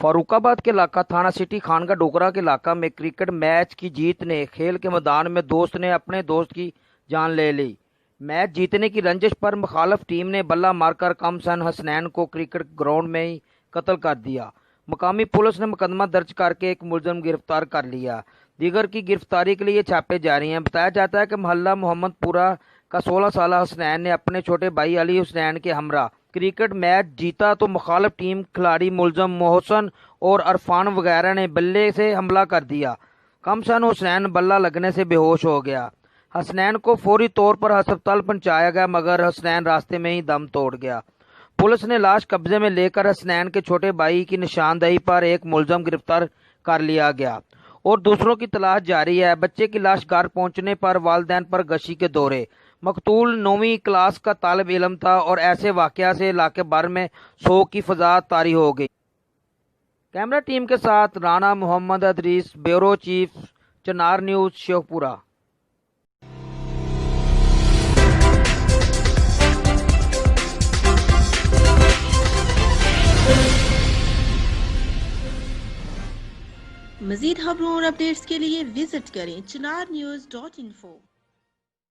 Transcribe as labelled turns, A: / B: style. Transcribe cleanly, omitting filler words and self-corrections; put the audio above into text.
A: फर्रुखाबाद के इलाका थाना सिटी खानका डोगरा के इलाका में क्रिकेट मैच की जीत ने खेल के मैदान में दोस्त ने अपने दोस्त की जान ले ली। मैच जीतने की रंजिश पर मुखालफ टीम ने बल्ला मारकर कमसन हसनैन को क्रिकेट ग्राउंड में ही कत्ल कर दिया। मकामी पुलिस ने मुकदमा दर्ज करके एक मुलजम गिरफ्तार कर लिया। दीगर की गिरफ्तारी के लिए छापे जारी हैं। बताया जाता है कि मोहल्ला मोहम्मदपुरा का 16 साल हसनैन ने अपने छोटे भाई अली हुसैन के हमरा क्रिकेट मैच जीता तो मुखालिफ टीम खिलाड़ी मुलजम मोहसन और अरफान वगैरह ने बल्ले से हमला कर दिया। कमसन हुसैन बल्ला लगने से बेहोश हो गया। हसनैन को फौरी तौर पर अस्पताल पहुंचाया गया मगर हसनैन रास्ते में ही दम तोड़ गया। पुलिस ने लाश कब्जे में लेकर हसनैन के छोटे भाई की निशानदेही पर एक मुलजम गिरफ्तार कर लिया गया और दूसरों की तलाश जारी है। बच्चे की लाश घर पहुंचने पर वालिदैन पर गशी के दौरे। मकतूल 9वीं क्लास का तालिब इल्म था और ऐसे वाकया से इलाके भर में शोक की फजा तारी हो गई। कैमरा टीम के साथ राना मोहम्मद अदरीस, ब्यूरो चीफ, चनार न्यूज, शेखपुरा।
B: मज़ीद खबरों और अपडेट्स के लिए विजिट करें ChinarNews.info।